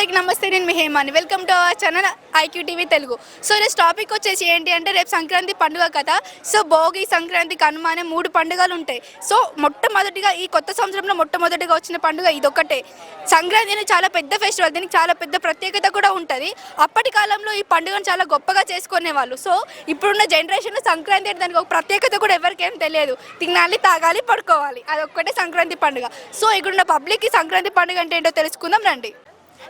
అందరికీ నమస్తే, నేను మీ Hemani. Welcome to our channel IQ TV Telugu. So ఈరోజు టాపిక్ వచ్చేసి ఏంటి అంటే, రేపు సంక్రాంతి పండుగ కదా. సో భోగి, సంక్రాంతి, కనుమ అనే 3 పండుగలు ఉంటాయి. సో మొట్టమొదటిగా ఈ కొత్త సంవత్సరంలో మొట్టమొదటిగా వచ్చిన పండుగ ఇదొక్కటే. సంక్రాంతి అనేది చాలా పెద్ద ఫెస్టివల్, దీనికి చాలా పెద్ద ప్రత్యేకత కూడా ఉంటుంది. అప్పటి కాలంలో ఈ పండుగను చాలా గొప్పగా చేసుకునేవాళ్ళు. సో ఇప్పుడున్న జనరేషన్లో సంక్రాంతి అంటే దానికి ఒక ప్రత్యేకత కూడా ఎవరికేం తెలియదు. తినాలి, తాగాలి, పడుకోవాలి, అదొక్కటే సంక్రాంతి పండుగ. సో ఇక్కడున్న పబ్లిక్కి సంక్రాంతి పండుగ అంటే ఏంటో తెలుసుకుందాం రండి.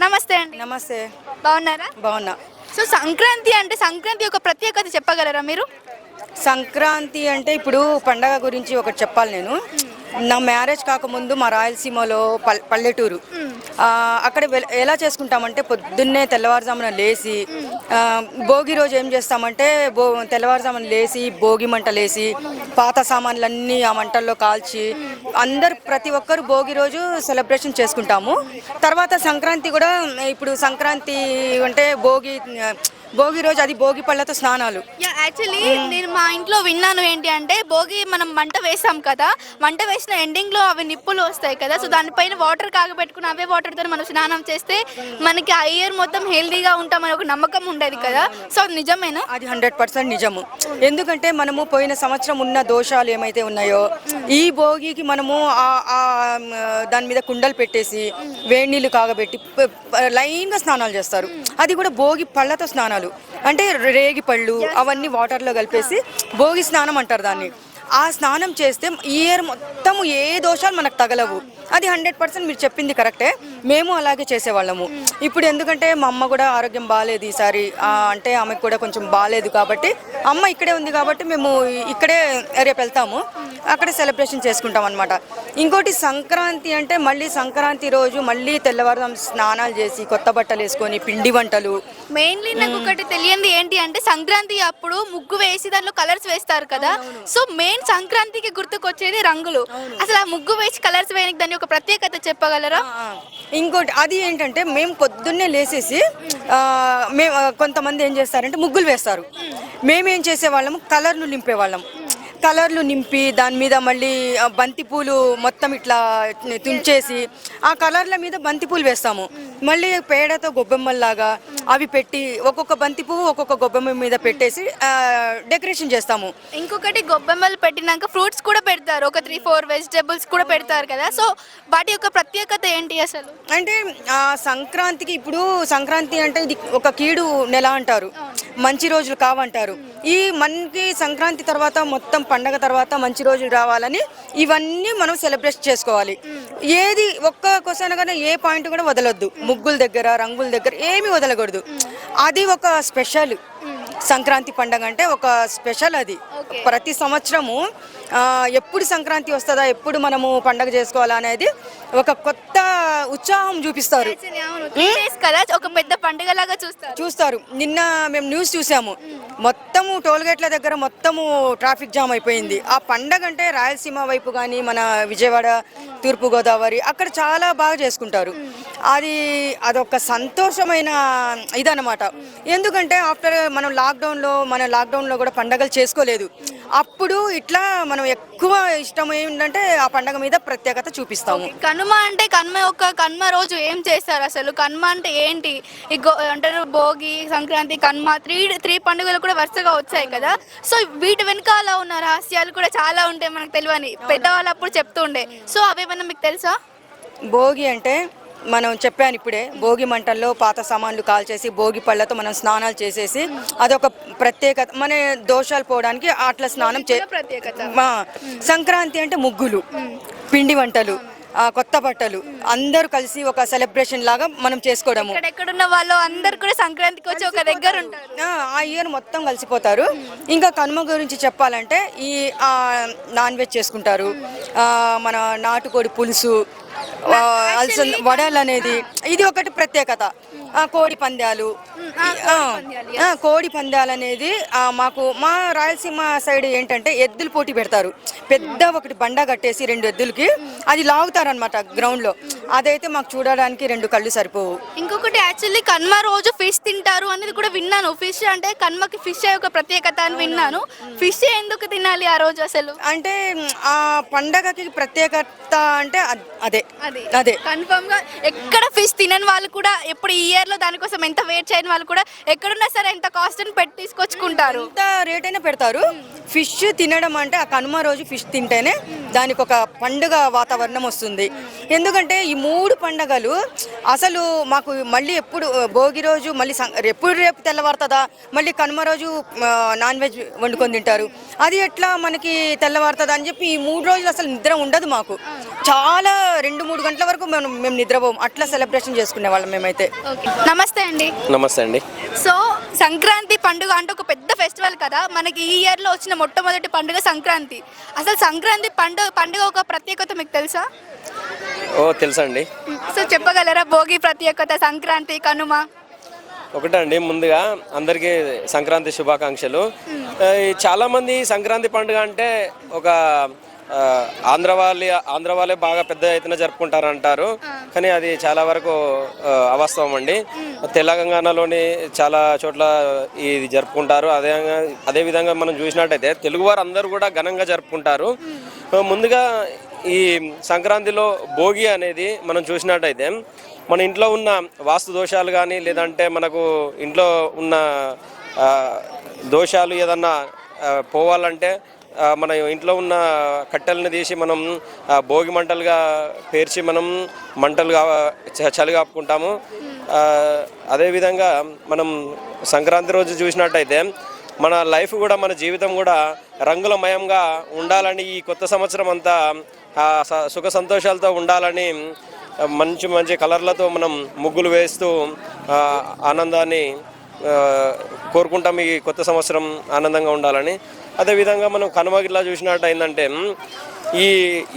నమస్తే అండి. నమస్తే. బాగున్నారా? బాగున్నా. సో సంక్రాంతి అంటే, సంక్రాంతి యొక్క ప్రత్యేకత చెప్పగలరా మీరు? సంక్రాంతి అంటే ఇప్పుడు పండగ గురించి ఒకటి చెప్పాలి. నేను నా మ్యారేజ్ కాకముందు మా రాయలసీమలో పల్లెటూరు, అక్కడ ఎలా చేసుకుంటామంటే పొద్దున్నే తెల్లవారుజామున లేచి భోగి రోజు ఏం చేస్తామంటే తెల్లవారుజామున లేచి భోగి మంటలేసి పాత సామాన్లన్నీ ఆ మంటల్లో కాల్చి ప్రతి ఒక్కరు భోగి రోజు సెలబ్రేషన్ చేసుకుంటాము. తర్వాత సంక్రాంతి కూడా, ఇప్పుడు సంక్రాంతి అంటే భోగి రోజు అది భోగి పళ్ళతో స్నానాలు. యాక్చువల్లీ నేను మా ఇంట్లో విన్నాను ఏంటి అంటే, భోగి మనం మంట వేస్తాం కదా, మంట వేసిన ఎండింగ్ లో అవి నిప్పులు వస్తాయి కదా. సో దానిపైన వాటర్ కాగబెట్టుకుని అవే వాటర్ తో మనం స్నానం చేస్తే మనకి ఆ ఇయర్ మొత్తం హెల్దీగా ఉంటామని ఒక నమ్మకం ఉండేది కదా. సో అది నిజమేనా? అది 100% నిజము. ఎందుకంటే మనము పోయిన సంవత్సరం ఉన్న దోషాలు ఏమైతే ఉన్నాయో, ఈ భోగికి మనము దాని మీద కుండలు పెట్టేసి వేడి నీళ్ళు కాగబెట్టి లైన్గా స్నానాలు చేస్తారు. అది కూడా భోగి పళ్ళతో స్నానాలు, అంటే రేగి పళ్ళు అవన్నీ వాటర్లో కలిపేసి భోగి స్నానం అంటారు దాన్ని. ఆ స్నానం చేస్తే ఈ ఇయర్ మొత్తము ఏ దోషాలు మనకు తగలవు. అది 100% మీరు చెప్పింది కరెక్టే. మేము అలాగే చేసేవాళ్ళము. ఇప్పుడు ఎందుకంటే మా అమ్మ కూడా ఆరోగ్యం బాగాలేదు ఈసారి, అంటే ఆమెకు కూడా కొంచెం బాగాలేదు కాబట్టి అమ్మ ఇక్కడే ఉంది కాబట్టి మేము ఇక్కడే రేపు వెళ్తాము, అక్కడే సెలబ్రేషన్ చేసుకుంటాం అనమాట. ఇంకోటి సంక్రాంతి అంటే, మళ్ళీ సంక్రాంతి రోజు మళ్ళీ తెల్లవారుజాము స్నానాలు చేసి కొత్త బట్టలు వేసుకొని పిండి వంటలు. మెయిన్లీ నాకు ఒకటి తెలియంది ఏంటి అంటే, సంక్రాంతి అప్పుడు ముగ్గు వేసి దాంట్లో కలర్స్ వేస్తారు కదా. సో మెయిన్ సంక్రాంతికి గుర్తుకొచ్చేది రంగులు. అసలు ఆ ముగ్గు వేసి కలర్స్ వేయడానికి దాని ఒక ప్రత్యేకత చెప్పగలరా? ఇంకోటి అది ఏంటంటే, మేము పొద్దున్నే లేసేసి మేము కొంతమంది ఏం చేస్తారంటే ముగ్గులు వేస్తారు. మేమేం చేసేవాళ్ళము, కలర్లు నింపేవాళ్ళం. కలర్లు నింపి దాని మీద మళ్ళీ బంతిపూలు మొత్తం ఇట్లా తుంచేసి ఆ కలర్ల మీద బంతిపూలు వేస్తాము. మళ్ళీ పేడతో గొబ్బెమ్మల్లాగా అవి పెట్టి ఒక్కొక్క బంతిపువ్వు ఒక్కొక్క గొబ్బెమ్మ మీద పెట్టేసి డెకరేషన్ చేస్తాము. ఇంకొకటి, గొబ్బెమ్మలు పెట్టినాక ఫ్రూట్స్ కూడా పెడతారు, ఒక 3-4 వెజిటేబుల్స్ కూడా పెడతారు కదా. సో వాటి యొక్క ప్రత్యేకత ఏంటి అసలు? అంటే సంక్రాంతికి, ఇప్పుడు సంక్రాంతి అంటే ఇది ఒక కీడు నెల అంటారు, మంచి రోజులు కావంటారు. మనకి సంక్రాంతి తర్వాత మొత్తం పండగ తర్వాత మంచి రోజులు రావాలని ఇవన్నీ మనం సెలబ్రేట్ చేసుకోవాలి. ఏది ఒక్క క్వశ్చన్ కానీ ఏ పాయింట్ కూడా వదలొద్దు. ముగ్గుల దగ్గర, రంగుల దగ్గర ఏమీ వదలకూడదు. అది ఒక స్పెషల్. సంక్రాంతి పండగ అంటే ఒక స్పెషల్. అది ప్రతి సంవత్సరము ఎప్పుడు సంక్రాంతి వస్తుందా, ఎప్పుడు మనము పండగ చేసుకోవాలా అనేది ఒక కొత్త ఉత్సాహం చూపిస్తారు కదా, ఒక పెద్ద పండుగ లాగా చూస్తారు. నిన్న మేము న్యూస్ చూసాము, మొత్తము టోల్గేట్ల దగ్గర మొత్తము ట్రాఫిక్ జామ్ అయిపోయింది. ఆ పండగ అంటే రాయలసీమ వైపు కానీ మన విజయవాడ, తూర్పుగోదావరి అక్కడ చాలా బాగా చేసుకుంటారు. అదొక సంతోషమైన ఇదన్నమాట. ఎందుకంటే ఆఫ్టర్ మన లాక్డౌన్లో కూడా పండగలు చేసుకోలేదు. అప్పుడు ఇట్లా మనం ఎక్కువ ఇష్టం ఏంటంటే ఆ పండగ మీద ప్రత్యేకత చూపిస్తాము. కనుమ అంటే, కనుమ రోజు ఏం చేస్తారు అసలు? కనుమ అంటే ఏంటి? అంటారు భోగి, సంక్రాంతి, కనుమ 3 పండుగలు కూడా వరుసగా వచ్చాయి కదా. సో వీటి వెనకాల ఉన్న రహస్యాలు కూడా చాలా ఉంటాయి, మనకు తెలియని పెద్దవాళ్ళు అప్పుడు చెప్తూ ఉండే. సో అవేమన్నా మీకు తెలుసా? భోగి అంటే మనం చెప్పాను ఇప్పుడే, భోగి మంటల్లో పాత సామాన్లు కాల్చేసి భోగి పళ్ళతో మనం స్నానాలు చేసేసి అదొక ప్రత్యేకత, మన దోషాలు పోవడానికి అట్లా స్నానం సంక్రాంతి అంటే ముగ్గులు, పిండి వంటలు, కొత్త బట్టలు, అందరూ కలిసి ఒక సెలబ్రేషన్ లాగా మనం చేసుకోవడము. ఎక్కడున్న వాళ్ళు అందరు కూడా సంక్రాంతికి వచ్చి ఒక దగ్గర ఉంటారు. ఆ ఇయర్ మొత్తం కలిసిపోతారు. ఇంకా కనుమ గురించి చెప్పాలంటే ఈ నాన్ వెజ్ చేసుకుంటారు, మన నాటుకోడి పులుసు, వడలు అనేది ఇది ఒకటి ప్రత్యేకత. కోడి పందాలు అనేది మా రాయలసీమ సైడ్ ఏంటంటే ఎద్దులు పోటీ పెడతారు. పెద్ద ఒకటి బండ కట్టేసి 2 ఎద్దులకి అది లాగుతారనమాట గ్రౌండ్లో. అదైతే మాకు చూడడానికి 2 కళ్ళు సరిపోవు. ఇంకొకటి యాక్చువల్లీ కనుమ రోజు ఫిష్ తింటారు అనేది కూడా విన్నాను. ఫిష్ అంటే కనుమకి ఫిష్ ఒక ప్రత్యేకత అని విన్నాను. ఫిష్ ఎందుకు తినాలి ఆ రోజు అసలు? అంటే ఆ పండగకి ప్రత్యేకత అంటే అదే అదే అదే కన్ఫర్మ్ గా ఎక్కడ ఫిష్ తినని వాళ్ళు కూడా ఎప్పుడు ఈ ఇయర్ లో దానికోసం ఎంత వెయిట్ చేయని వాళ్ళు కూడా ఎక్కడున్నా సరే ఎంత కాస్ట్ అని పెట్టి తీసుకొచ్చుకుంటారు. ఎంత రేట్ అయినా పెడతారు. ఫిష్ తినడం అంటే ఆ కనుమ రోజు ఫిష్ తింటేనే దానికి ఒక పండుగ వాతావరణం వస్తుంది. ఎందుకంటే ఈ 3 పండగలు అసలు మాకు మళ్ళీ ఎప్పుడు భోగి రోజు మళ్ళీ రేపు తెల్లవారుతుందా, మళ్ళీ కనుమ రోజు నాన్ వెజ్ వండుకొని తింటారు, అది ఎట్లా మనకి తెల్లవారుతుందా అని చెప్పి ఈ 3 రోజులు అసలు నిద్ర ఉండదు మాకు. చాలా 2-3 గంటల వరకు మేము నిద్రపోం. అట్లా సెలబ్రేషన్ చేసుకునే వాళ్ళం మేమైతే. నమస్తే అండి. నమస్తే అండి. సో సంక్రాంతి పండుగ అంటే ఒక పెద్ద ఫెస్టివల్ కదా మనకి. ఈ ఇయర్ లో వచ్చిన మొట్టమొదటి పండుగ సంక్రాంతి. అసలు సంక్రాంతి పండుగ ఒక ప్రత్యేకత మీకు తెలుసా? ఓ తెలుసండి. సో చెప్పగలరా భోగి ప్రత్యేకత, సంక్రాంతి, కనుమ? ఒకటే అండి, ముందుగా అందరికీ సంక్రాంతి శుభాకాంక్షలు. చాలామంది సంక్రాంతి పండుగ అంటే ఒక ఆంధ్ర వాళ్ళే బాగా పెద్ద ఎత్తున జరుపుకుంటారు అంటారు, కానీ అది చాలా వరకు అవాస్తవం అండి. తెలంగాణలోని చాలా చోట్ల ఇది జరుపుకుంటారు. అదేవిధంగా మనం చూసినట్టయితే తెలుగువారు అందరూ కూడా ఘనంగా జరుపుకుంటారు. ముందుగా ఈ సంక్రాంతిలో భోగి అనేది మనం చూసినట్టయితే మన ఇంట్లో ఉన్న వాస్తు దోషాలు కానీ, లేదంటే మనకు ఇంట్లో ఉన్న దోషాలు ఏదన్నా పోవాలంటే మన ఇంట్లో ఉన్న కట్టెలను తీసి మనం భోగి మంటలుగా పేర్చి మనం మంటలుగా చలి కాపుకుంటాము. అదేవిధంగా మనం సంక్రాంతి రోజు చూసినట్టయితే మన లైఫ్ కూడా, మన జీవితం కూడా రంగులమయంగా ఉండాలని, ఈ కొత్త సంవత్సరం అంతా సుఖ సంతోషాలతో ఉండాలని మంచి మంచి కలర్లతో మనం ముగ్గులు వేస్తూ ఆనందాన్ని కోరుకుంటాం. ఈ కొత్త సంవత్సరం ఆనందంగా ఉండాలని. అదేవిధంగా మనం కనుమగిలా చూసినట్టు అయిందంటే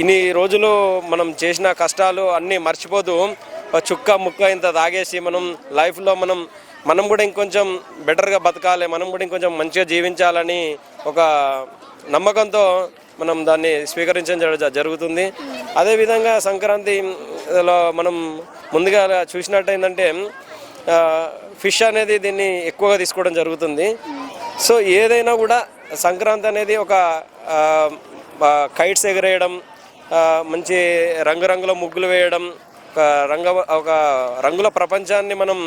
ఇన్ని రోజులు మనం చేసిన కష్టాలు అన్నీ మర్చిపోతూ చుక్క ముక్క ఇంత తాగేసి మనం లైఫ్లో మనం కూడా ఇంకొంచెం బెటర్గా బతకాలి, మనం కూడా ఇంకొంచెం మంచిగా జీవించాలని ఒక నమ్మకంతో మనం దాన్ని స్వీకరించడం జరుగుతుంది. అదేవిధంగా సంక్రాంతిలో మనం ముందుగా చూసినట్టు ఏంటంటే ఫిష్ అనేది దీన్ని ఎక్కువగా తీసుకోవడం జరుగుతుంది. సో ఏదైనా కూడా సంక్రాంతి అనేది ఒక కైట్స్ ఎగరేయడం, మంచి రంగురంగుల ముగ్గులు వేయడం, ఒక రంగుల ప్రపంచాన్ని మనం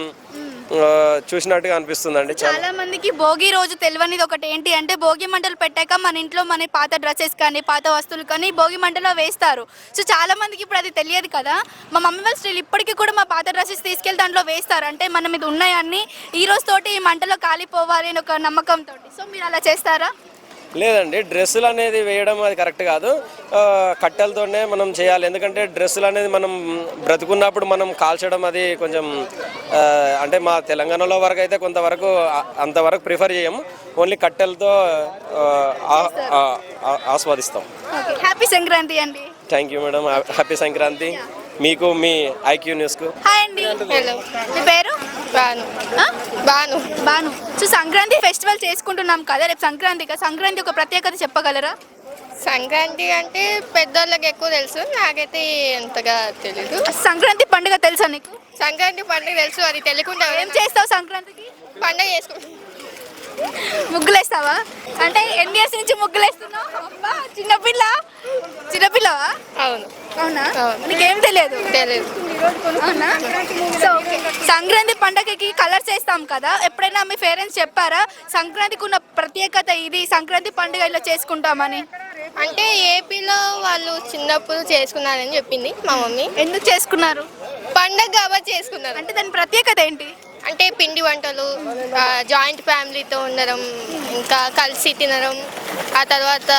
చూసినట్టుగా అనిపిస్తుందండి. చాలా మందికి భోగి రోజు తెలియనిది ఒకటి ఏంటి అంటే భోగి మంటలు పెట్టాక మన ఇంట్లో మన పాత డ్రెస్సెస్ కానీ పాత వస్తువులు కానీ భోగి మంటలో వేస్తారు. సో చాలా మందికి ఇప్పుడు అది తెలియదు కదా. మా మమ్మీ వాళ్ళు స్టిల్ ఇప్పటికీ కూడా మా పాత డ్రెస్సెస్ తీసుకెళ్ళి దాంట్లో వేస్తారు. అంటే మన మీద ఉన్నాయన్నీ ఈ రోజుతోటి ఈ మంటలో కాలిపోవాలి అని ఒక నమ్మకంతో. సో మీరు అలా చేస్తారా? లేదండి, డ్రెస్సులు అనేది వేయడం అది కరెక్ట్ కాదు. కట్టెలతోనే మనం చేయాలి. ఎందుకంటే డ్రెస్సులు అనేది మనం బ్రతుకున్నప్పుడు మనం కాల్చడం అది కొంచెం అంటే మా తెలంగాణలో వరకు అయితే కొంతవరకు అంతవరకు ప్రిఫర్ చేయము. ఓన్లీ కట్టెలతో ఆస్వాదిస్తాం. హ్యాపీ సంక్రాంతి అండి. Thank you madam. Happy Sankranti మీకు, మీ ఐక్యూ న్యూస్కు. హాయ్ అండి. హలో, మీ పేరు? బాను. సో సంక్రాంతి ఫెస్టివల్ చేసుకుంటున్నాం కదా, రేపు సంక్రాంతి ఒక ప్రత్యేకత చెప్పగలరా? సంక్రాంతి అంటే పెద్దోళ్ళకి ఎక్కువ తెలుసు, నాకైతే అంతగా తెలీదు. సంక్రాంతి పండుగ తెలుసా నీకు? సంక్రాంతి పండుగ తెలుసు, అది తెలియకుండా ఏం చేస్తావు సంక్రాంతికి? పండుగ చేసుకుంటాం. ముగ్గులేస్తావా? అంటే ఎన్ని ఇయర్స్ నుంచి ముగ్గులేస్తున్నావు? చిన్నపిల్లవా? అవును. అవునా? నీకేం తెలియదు? అవునా? సో సంక్రాంతి పండగకి కలర్స్ వేస్తాం కదా, ఎప్పుడైనా మీ పేరెంట్స్ చెప్పారా సంక్రాంతికి ఉన్న ప్రత్యేకత ఇది, సంక్రాంతి పండుగ ఇలా చేసుకుంటామని? అంటే ఏపీలో వాళ్ళు చిన్నప్పుడు చేసుకున్నారని చెప్పింది మా మమ్మీ. ఎందుకు చేసుకున్నారు? పండగ కాబట్టి చేసుకున్నారు. అంటే దాని ప్రత్యేకత ఏంటి? అంటే పిండి వంటలు, జాయింట్ ఫ్యామిలీతో ఉండడం, ఇంకా కలిసి తినడం, ఆ తర్వాత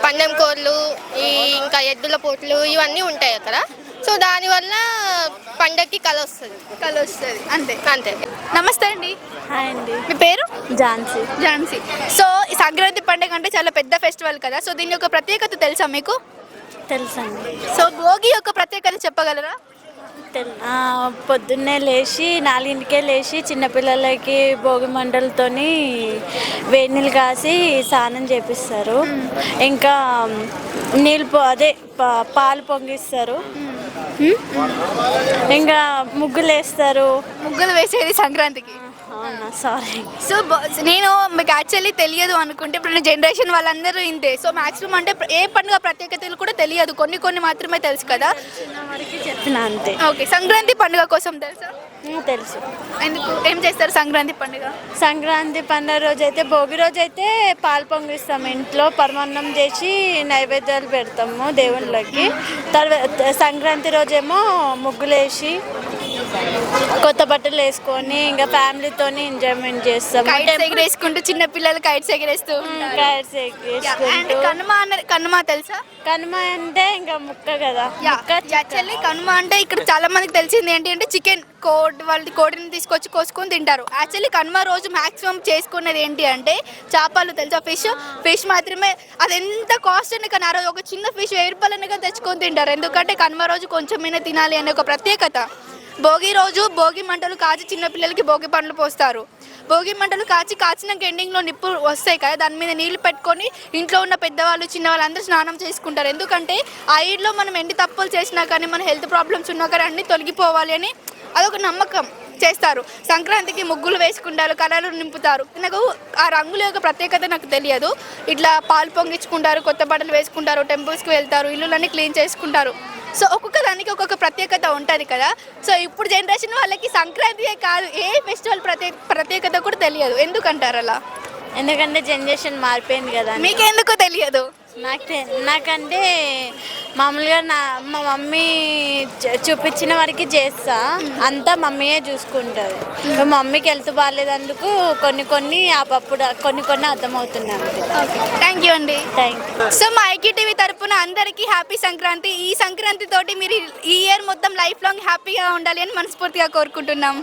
పందెం కోళ్ళు, ఇంకా ఎద్దుల పోట్లు ఇవన్నీ ఉంటాయి అక్కడ. సో దానివల్ల పండగకి కళ వస్తుంది. అంతే. నమస్తే అండి. హాయ్ అండి. మీ పేరు? ఝాన్సీ. సో ఈ సంక్రాంతి పండుగ అంటే చాలా పెద్ద ఫెస్టివల్ కదా, సో దీని యొక్క ప్రత్యేకత తెలుసా మీకు? తెలుసండి. సో భోగి యొక్క ప్రత్యేకత చెప్పగలరా? పొద్దున్నే లేచి 4ంటికే లేచి చిన్నపిల్లలకి భోగి మంటలతోని వేడి నీళ్ళు కాసి స్నానం చేపిస్తారు. ఇంకా నీళ్ళు పాలు పొంగిస్తారు. ఇంకా ముగ్గులు వేస్తారు. ముగ్గులు వేసేది సంక్రాంతికి. అవునా, సారీ. సో నేను మీకు యాక్చువల్లీ తెలియదు అనుకుంటే ఇప్పుడు జనరేషన్ వాళ్ళందరూ ఇంతే. సో మాక్సిమం అంటే ఏ పండుగ ప్రత్యేకతలు కూడా తెలియదు, కొన్ని కొన్ని మాత్రమే తెలుసు కదా. వరకు చెప్పిన అంతే. ఓకే, సంక్రాంతి పండుగ కోసం తెలుసా? తెలుసు. ఎందుకు, ఏం చేస్తారు సంక్రాంతి పండుగ? సంక్రాంతి పండుగ రోజైతే భోగి రోజైతే పాలు పొంగిస్తాం, ఇంట్లో పరమాన్నం చేసి నైవేద్యాలు పెడతాము దేవుళ్ళకి. తర్వాత సంక్రాంతి రోజేమో ముగ్గులేసి కొత్త బట్టలు వేసుకొని ఇంకా ఫ్యామిలీతోని ఎంజాయ్మెంట్ చేస్తాము. కైట్స్ ఎగరేసుకుంటూ, చిన్న పిల్లలు కైట్స్ ఎగరేస్తూ ఉంటారు. Kites and ఎగరేసుకుంటూ. కనుమ తెలుసా? కనుమ అంటే ఇంకా ముక్క కదా. యాక్చువల్లీ కనుమ అంటే ఇక్కడ చాలా మందికి తెలిసింది ఏంటి అంటే చికెన్ కోడిని తీసుకొచ్చి కోసుకొని తింటారు. యాక్చువల్లీ కనుమ రోజు మాక్సిమం చేసుకునేది ఏంటి అంటే చేపలు తెలుసా, ఫిష్ మాత్రమే. అది ఎంత కాస్ట్ అని, కానీ ఆ రోజు ఒక చిన్న ఫిష్ 1000 రూపాయలనిగా తెచ్చుకొని తింటారు. ఎందుకంటే కనుమ రోజు కొంచెమైనా తినాలి అనే ఒక ప్రత్యేకత. భోగి రోజు భోగి మంటలు కాచి చిన్నపిల్లలకి భోగి పండ్లు పోస్తారు. భోగి మంటలు కాచినాక ఎండింగ్లో నిప్పు వస్తాయి కదా, దాని మీద నీళ్లు పెట్టుకొని ఇంట్లో ఉన్న పెద్దవాళ్ళు చిన్నవాళ్ళు అందరూ స్నానం చేసుకుంటారు. ఎందుకంటే ఆ ఈడ్లో మనం ఎన్ని తప్పులు చేసినా కానీ, మన హెల్త్ ప్రాబ్లమ్స్ ఉన్నా కానీ అన్నీ తొలగిపోవాలి అని అదొక నమ్మకం చేస్తారు. సంక్రాంతికి ముగ్గులు వేసుకుంటారు, కలర్లు నింపుతారు. నాకు ఆ రంగుల యొక్క ప్రత్యేకత నాకు తెలియదు. ఇట్లా పాలు పొంగించుకుంటారు, కొత్త బట్టలు వేసుకుంటారు, టెంపుల్స్కి వెళ్తారు, ఇల్లులన్నీ క్లీన్ చేసుకుంటారు. సో ఒక్కొక్క దానికి ఒక్కొక్క ప్రత్యేకత ఉంటుంది కదా. సో ఇప్పుడు జనరేషన్ వాళ్ళకి సంక్రాంతియే కాదు, ఏ ఫెస్టివల్ ప్రత్యేకత కూడా తెలియదు. ఎందుకంటారు అలా? ఎందుకంటే జనరేషన్ మారిపోయింది కదా. మీకెందుకు తెలియదు? నాకంటే మామూలుగా మా మమ్మీ చూపించిన వరకు చేస్తా, అంతా మమ్మీయే చూసుకుంటుంది. మా మమ్మీకి హెల్త్ బాగాలేదందుకు కొన్ని కొన్ని అర్థమవుతున్నాయి. థ్యాంక్ యూ అండి. Thank you. సో మా ఐక్యూటీవీ తరపున అందరికీ హ్యాపీ సంక్రాంతి. ఈ సంక్రాంతి తోటి మీరు ఈ ఇయర్ మొత్తం లైఫ్ లాంగ్ హ్యాపీగా ఉండాలి అని మనస్ఫూర్తిగా కోరుకుంటున్నాం.